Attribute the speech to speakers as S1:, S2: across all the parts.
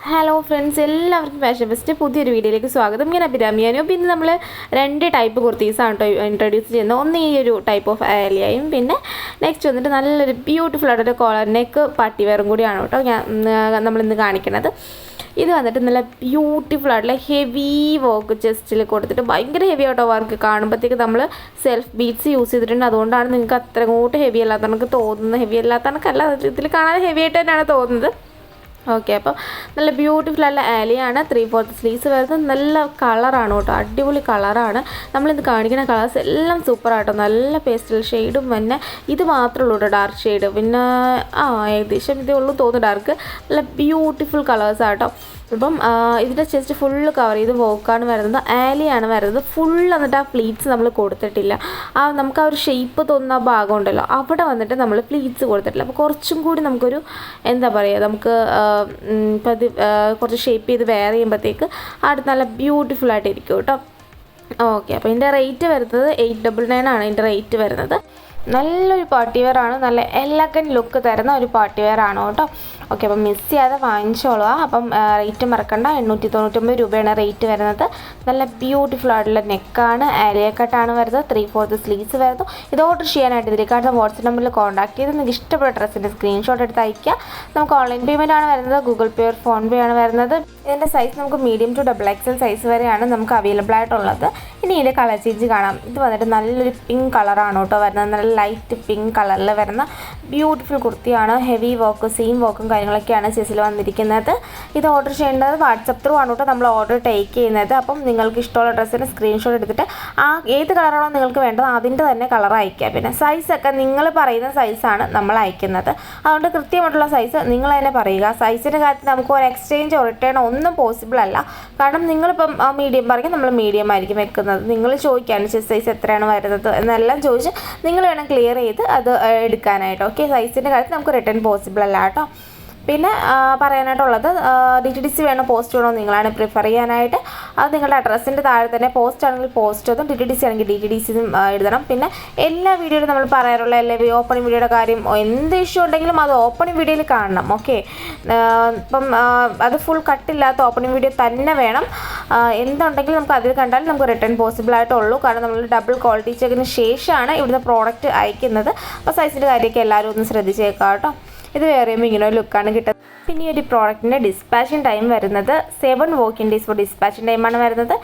S1: Hello friends, എല്ലാവർക്കും fashion fest പുതിയൊരു വീഡിയോയിലേക്ക് സ്വാഗതം. ഞാൻ അഭിരാമിയാനും. അപ്പോൾ ഇന്ന് നമ്മൾ രണ്ട് ടൈപ്പ് കുർത്തീസാണ് കേട്ടോ ഇൻട്രൊഡ്യൂസ് ചെയ്യുന്നത്. ഒന്ന് ഈ ഒരു ടൈപ്പ് ഓഫ് ആലിയയും, പിന്നെ നെക്സ്റ്റ് വന്നിട്ട് നല്ലൊരു ബ്യൂട്ടിഫുൾ ആയിട്ടൊരു കോളർ നെക്ക് പാർട്ടി വെയറും കൂടിയാണ് കേട്ടോ നമ്മളിന്ന് കാണിക്കുന്നത്. ഇത് വന്നിട്ട് നല്ല ബ്യൂട്ടിഫുൾ ആയിട്ടുള്ള ഹെവി വർക്ക് ചെസ്റ്റിൽ കൊടുത്തിട്ട് ഭയങ്കര ഹെവി ആയിട്ടോ വർക്ക്. കാണുമ്പോഴത്തേക്ക് നമ്മൾ സെൽഫ് ബീഡ്സ് യൂസ് ചെയ്തിട്ടുണ്ട്. അതുകൊണ്ടാണ് നിങ്ങൾക്ക് അത്ര കൂട്ട് ഹെവി അല്ലാത്ത കണക്ക് തോന്നുന്നത്. ഹെവി അല്ലാത്ത കണക്കല്ല, ഇതിൽ കാണാൻ ഹെവി ആയിട്ട് തന്നെയാണ് തോന്നുന്നത്. ഓക്കെ, അപ്പോൾ നല്ല ബ്യൂട്ടിഫുൾ ആയിട്ടുള്ള ആലിയാണ്. 3/4 സ്ലീവ്സ് വരുന്നത്. നല്ല കളറാണ് കേട്ടോ, അടിപൊളി കളറാണ്. നമ്മളിത് കാണിക്കുന്ന കളേഴ്സ് എല്ലാം സൂപ്പറാട്ടോ. നല്ല പേസ്റ്റൽ ഷെയ്ഡും പിന്നെ ഇത് മാത്രമേ ഉള്ളൂ കേട്ടോ ഡാർക്ക് ഷെയ്ഡ്. പിന്നെ ഏകദേശം ഇതേ ഉള്ളൂ തോന്നുന്നു ഡാർക്ക്. നല്ല ബ്യൂട്ടിഫുൾ കളേഴ്സാട്ടോ. ഇപ്പം ഇതിൻ്റെ ചെസ്റ്റ് ഫുള്ള് കവർ ചെയ്ത് വോക്കാണ് വരുന്നത്, ആലിയാണ് വരുന്നത്. ഫുൾ എന്നിട്ട് ആ പ്ലീറ്റ്സ് നമ്മൾ കൊടുത്തിട്ടില്ല. നമുക്ക് ആ ഒരു ഷേപ്പ് തോന്നുന്ന ഭാഗം ഉണ്ടല്ലോ, അവിടെ വന്നിട്ട് നമ്മൾ പ്ലീറ്റ്സ് കൊടുത്തിട്ടില്ല. അപ്പോൾ കുറച്ചും കൂടി നമുക്കൊരു എന്താ പറയുക, നമുക്ക് ഇപ്പം അത് കുറച്ച് ഷേപ്പ് ചെയ്ത് വെയർ ചെയ്യുമ്പോഴത്തേക്ക് അടുത്ത് നല്ല ബ്യൂട്ടിഫുൾ ആയിട്ടിരിക്കും കേട്ടോ. ഓക്കെ, അപ്പോൾ ഇതിൻ്റെ റേറ്റ് വരുന്നത് 899 ആണ് ഇതിൻ്റെ റേറ്റ് വരുന്നത്. നല്ലൊരു പാർട്ടി വെയർ ആണ്, നല്ല എലഗൻറ്റ് ലുക്ക് തരുന്ന ഒരു പാർട്ടി വെയർ ആണ് കേട്ടോ. ഓക്കെ, അപ്പം മിസ് ചെയ്യാതെ വാങ്ങിച്ചോളുക. അപ്പം റേറ്റ് മറക്കണ്ട, 899 രൂപയാണ് റേറ്റ് വരുന്നത്. നല്ല ബ്യൂട്ടിഫുൾ ആയിട്ടുള്ള നെക്കാണ്, ആലിയ കട്ടാണ് വരുന്നത്. 3/4 സ്ലീവ്സ് വരുന്നു. ഇത് ഓർഡർ ചെയ്യാനായിട്ട് ഇതിലേക്കാട്ട് വാട്സ്ആപ്പ് നമ്പറിൽ കോൺടാക്ട് ചെയ്ത് നിങ്ങൾക്ക് ഇഷ്ടപ്പെട്ട ഡ്രസ്സിൻ്റെ സ്ക്രീൻഷോട്ട് എടുത്ത് അയക്കുക. നമുക്ക് ഓൺലൈൻ പേയ്മെൻറ്റ് ആണ് വരുന്നത്, ഗൂഗിൾ പേ ഓർ ഫോൺ പേ ആണ് വരുന്നത്. ഇതിൻ്റെ സൈസ് നമുക്ക് മീഡിയം ടു XXL സൈസ് വരെയാണ് നമുക്ക് അവൈലബിൾ ആയിട്ടുള്ളത്. ഇനി ഇതിൻ്റെ കളർ ചേഞ്ച് കാണാം. ഇത് വന്നിട്ട് നല്ലൊരു പിങ്ക് കളറാണ് കേട്ടോ വരുന്നത്. നല്ല ലൈറ്റ് പിങ്ക് കളറിൽ വരുന്ന ബ്യൂട്ടിഫുൾ കുർത്തിയാണ്. ഹെവി വർക്ക്, സെയിം വർക്കും കാര്യങ്ങളൊക്കെയാണ് ചെസ്സിൽ വന്നിരിക്കുന്നത്. ഇത് ഓർഡർ ചെയ്യേണ്ടത് വാട്സപ്പ് ത്രൂ ആണ് കേട്ടോ നമ്മൾ ഓർഡർ ടേക്ക് ചെയ്യുന്നത്. അപ്പം നിങ്ങൾക്ക് ഇഷ്ടമുള്ള ഡ്രസ്സിന് സ്ക്രീൻഷോട്ട് എടുത്തിട്ട് ഏത് കളറാണോ നിങ്ങൾക്ക് വേണ്ടത് അതിൻ്റെ തന്നെ കളർ അയക്കുക. പിന്നെ സൈസൊക്കെ നിങ്ങൾ പറയുന്ന സൈസാണ് നമ്മൾ അയക്കുന്നത്. അതുകൊണ്ട് കൃത്യമായിട്ടുള്ള സൈസ് നിങ്ങൾ തന്നെ പറയുക. സൈസിൻ്റെ കാര്യത്തിൽ നമുക്ക് ഒരു എക്സ്ചേഞ്ചോ റിട്ടേണോ ഒന്നും പോസിബിൾ അല്ല. കാരണം നിങ്ങളിപ്പം മീഡിയം പറയും, നമ്മൾ മീഡിയം ആയിരിക്കും വെക്കുന്നത്. നിങ്ങൾ ചോദിക്കുകയാണ് ചെസ്റ്റ് സൈസ് എത്രയാണ് വരുന്നത് എന്നെല്ലാം ചോദിച്ച് നിങ്ങൾ വേണം ക്ലിയർ ചെയ്ത് അത് എടുക്കാനായിട്ട്. ഓക്കെ, സൈസിൻ്റെ കാര്യത്തിൽ നമുക്ക് റിട്ടേൺ പോസിബിൾ അല്ല കേട്ടോ. പിന്നെ പറയാനായിട്ടുള്ളത്, DTDC വേണോ പോസ്റ്റ് വേണോ നിങ്ങളാണ് പ്രിഫർ ചെയ്യാനായിട്ട്. അത് നിങ്ങളുടെ അഡ്രസ്സിൻ്റെ താഴെ തന്നെ പോസ്റ്റ് ആണെങ്കിൽ പോസ്റ്റ് അതും DTDC ആണെങ്കിൽ DTDC എഴുതണം. പിന്നെ എല്ലാ വീഡിയോയിലും നമ്മൾ പറയാറുള്ള ഓപ്പണിംഗ് വീഡിയോയുടെ കാര്യം എന്ത് ഇഷ്യൂ ഉണ്ടെങ്കിലും അത് ഓപ്പണിംഗ് വീഡിയോയിൽ കാണണം. ഓക്കെ, ഇപ്പം അത് ഫുൾ കട്ടില്ലാത്ത ഓപ്പണിംഗ് വീഡിയോ തന്നെ വേണം. എന്തുണ്ടെങ്കിലും നമുക്ക് അതിൽ കണ്ടാൽ നമുക്ക് റിട്ടേൺ പോസിബിൾ ആയിട്ടുള്ളൂ. കാരണം നമ്മൾ ഡബിൾ ക്വാളിറ്റി ചെക്കിന് ശേഷമാണ് ഇവിടുത്തെ പ്രോഡക്റ്റ് അയക്കുന്നത്. അപ്പോൾ സൈസിൻ്റെ കാര്യമൊക്കെ എല്ലാവരും ഒന്ന് ശ്രദ്ധിച്ചേക്കാം കേട്ടോ. ഇത് വേറെ ഇങ്ങനെ ഒരു ലുക്കാണ് കിട്ടുന്നത്. പിന്നെ ഈ ഒരു പ്രോഡക്റ്റിൻ്റെ ഡിസ്പാച്ചിങ് ടൈം വരുന്നത് 7 വർക്കിംഗ് ഡേയ്സ് ഫോർ ഡിസ്പാച്ചിങ് ടൈമാണ് വരുന്നത്.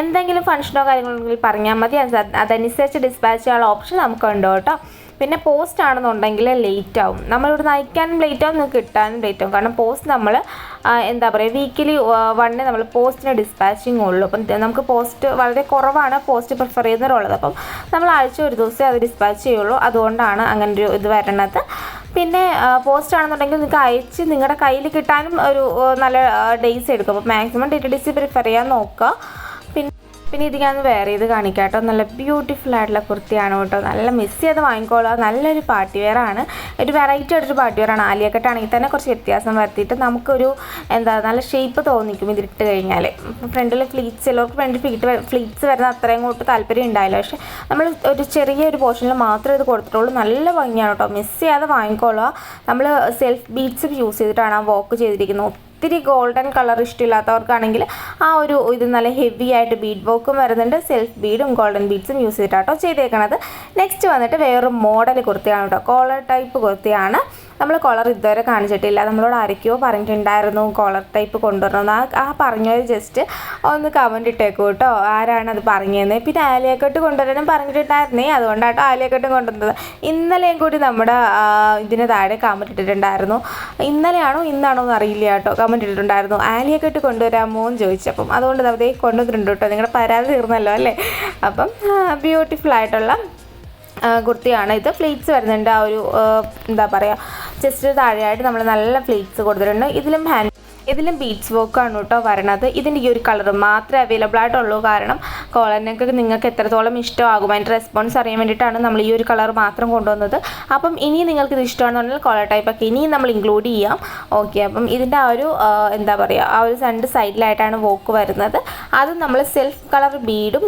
S1: എന്തെങ്കിലും ഫംഗ്ഷനോ കാര്യങ്ങളോ പറഞ്ഞാൽ മതി, അതനുസരിച്ച് ഡിസ്പാച്ച് ചെയ്യാനുള്ള ഓപ്ഷൻ നമുക്കുണ്ട് കേട്ടോ. പിന്നെ പോസ്റ്റ് ആണെന്നുണ്ടെങ്കിൽ ലേറ്റ് ആവും. നമ്മളിവിടെ അയക്കാനും ലേറ്റ് ആവും, നിങ്ങൾക്ക് കിട്ടാനും ലേറ്റ് ആവും. കാരണം പോസ്റ്റ് നമ്മൾ എന്താ പറയുക, വീക്കിലി 1 നമ്മൾ പോസ്റ്റിന് ഡിസ്പാച്ചിങ് ഉള്ളൂ. അപ്പം നമുക്ക് പോസ്റ്റ് വളരെ കുറവാണ് പോസ്റ്റ് പ്രിഫർ ചെയ്യുന്നവരുള്ളത്. അപ്പം നമ്മൾ ആഴ്ച ഒരു ദിവസമേ അത് ഡിസ്പാച്ച് ചെയ്യുള്ളൂ. അതുകൊണ്ടാണ് അങ്ങനെ ഒരു ഇത് വരണത്. പിന്നെ പോസ്റ്റ് ആണെന്നുണ്ടെങ്കിൽ നിങ്ങൾക്ക് അയച്ച് നിങ്ങളുടെ കയ്യിൽ കിട്ടാനും ഒരു നല്ല ഡേയ്സ് എടുക്കും. അപ്പോൾ മാക്സിമം DTDC പ്രിഫർ ചെയ്യാൻ നോക്കുക. പിന്നെ ഇത് ഞാൻ വേറെ ചെയ്ത് കാണിക്കാം കേട്ടോ. നല്ല ബ്യൂട്ടിഫുൾ ആയിട്ടുള്ള കുർത്തിയാണ് കേട്ടോ. നല്ല മിസ് ചെയ്ത് വാങ്ങിക്കോളുക. നല്ലൊരു പാർട്ടി വെയർ ആണ്, ഒരു വെറൈറ്റി ആയിട്ടൊരു പാർട്ടി വെയർ ആണ്. ആലിയ കട്ടാണെങ്കിൽ തന്നെ കുറച്ച് വ്യത്യാസം വരുത്തിയിട്ട് നമുക്കൊരു നല്ല ഷേപ്പ് തോന്നിക്കും ഇതിട്ട് കഴിഞ്ഞാൽ. ഫ്രണ്ടിൽ ഫ്ലീറ്റ്സ്, ചിലർക്ക് ഫ്രണ്ടിൽ ഫ്ലീറ്റ്സ് വരുന്ന അത്രയും കൂട്ട് താല്പര്യം ഉണ്ടായില്ല. പക്ഷേ നമ്മൾ ഒരു ചെറിയൊരു പോർഷനിൽ മാത്രമേ ഇത് കൊടുത്തിട്ടുള്ളൂ. നല്ല ഭംഗിയാണ് കേട്ടോ, മിസ് ചെയ്യാതെ വാങ്ങിക്കോളുക. നമ്മൾ സെൽഫ് ബീഡ്സ് യൂസ് ചെയ്തിട്ടാണ് ആ വർക്ക് ചെയ്തിരിക്കുന്നത്. ഒത്തിരി ഗോൾഡൻ കളർ ഇഷ്ടമില്ലാത്തവർക്കാണെങ്കിൽ ഇത് നല്ല ഹെവി ആയിട്ട് ബീഡ് വർക്കും വരുന്നുണ്ട്. സെൽഫ് ബീഡും ഗോൾഡൻ ബീഡ്സും യൂസ് ചെയ്തിട്ടാട്ടോ ചെയ്തേക്കണത്. നെക്സ്റ്റ് വന്നിട്ട് വേറൊരു മോഡൽ കുർത്തിയാണ് കേട്ടോ. കോളർ ടൈപ്പ് കുർത്തിയാണ്. നമ്മൾ കോളർ ഇതുവരെ കാണിച്ചിട്ടില്ല. നമ്മളോട് ആരൊക്കെയോ പറഞ്ഞിട്ടുണ്ടായിരുന്നു കോളർ ടൈപ്പ് കൊണ്ടുവരണമെന്ന്. ആ പറഞ്ഞവർ ജസ്റ്റ് ഒന്ന് കമൻറ്റ് ഇട്ടേക്കും കേട്ടോ, ആരാണത് പറഞ്ഞതെന്ന്. പിന്നെ ആലിയ കട്ട് കൊണ്ടുവരാനും പറഞ്ഞിട്ടുണ്ടായിരുന്നേ, അതുകൊണ്ടാട്ടോ ആലിയ കട്ട് കൊണ്ടുവന്നത്. ഇന്നലെയും കൂടി നമ്മുടെ ഇതിന് താഴെ കമൻറ്റ് ഇട്ടിട്ടുണ്ടായിരുന്നു. ഇന്നലെയാണോ ഇന്നാണോ എന്ന് അറിയില്ല കേട്ടോ, കമൻറ്റ് ഇട്ടിട്ടുണ്ടായിരുന്നു ആലിയ കട്ട് കൊണ്ടുവരാമോ എന്ന് ചോദിച്ചപ്പം. അതുകൊണ്ട് അതേ കൊണ്ടുവന്നിട്ടുണ്ട് കേട്ടോ. നിങ്ങളുടെ പരാതി തീർന്നല്ലോ അല്ലേ. അപ്പം ബ്യൂട്ടിഫുൾ ആയിട്ടുള്ള കുർത്തിയാണ് ഇത്. ഫ്ലീറ്റ്സ് വരുന്നുണ്ട്. ആ ഒരു എന്താ പറയുക, ജസ്റ്റ് താഴെയായിട്ട് നമ്മൾ നല്ല ഫ്ലീറ്റ്സ് കൊടുത്തിട്ടുണ്ട്. ഇതിലും ബീഡ്സ് വർക്കാണ് കേട്ടോ വരണത്. ഇതിൻ്റെ ഈ ഒരു കളർ മാത്രമേ അവൈലബിൾ ആയിട്ടുള്ളൂ. കാരണം കോളറിനൊക്കെ നിങ്ങൾക്ക് എത്രത്തോളം ഇഷ്ടമാകും അതിൻ്റെ റെസ്പോൺസ് അറിയാൻ വേണ്ടിയിട്ടാണ് നമ്മൾ ഈ ഒരു കളർ മാത്രം കൊണ്ടുവന്നത്. അപ്പം ഇനി നിങ്ങൾക്ക് ഇത് ഇഷ്ടമാണെന്നുണ്ടെങ്കിൽ കോളർ ടൈപ്പൊക്കെ ഇനിയും നമ്മൾ ഇൻക്ലൂഡ് ചെയ്യാം. ഓക്കെ, അപ്പം ഇതിൻ്റെ ആ ഒരു എന്താ പറയുക, ആ ഒരു രണ്ട് സൈഡിലായിട്ടാണ് വർക്ക് വരുന്നത്. അതും നമ്മൾ സെൽഫ് കളർ ബീഡും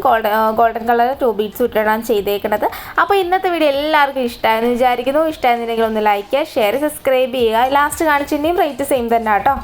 S1: ഗോൾഡൻ കളർ 2 ബീഡ്സ് ഇട്ടാണ് ചെയ്തേക്കുന്നത്. അപ്പോൾ ഇന്നത്തെ വീഡിയോ എല്ലാവർക്കും ഇഷ്ടമായെന്ന് വിചാരിക്കുന്നു. ഇഷ്ടമായിരുന്നെങ്കിൽ ഒന്ന് ലൈക്ക് ചെയ്യുക, ഷെയർ, സബ്സ്ക്രൈബ് ചെയ്യുക. ലാസ്റ്റ് കാണിച്ചിട്ടുണ്ടെങ്കിൽ റേറ്റ് സെയിം തന്നെ കേട്ടോ.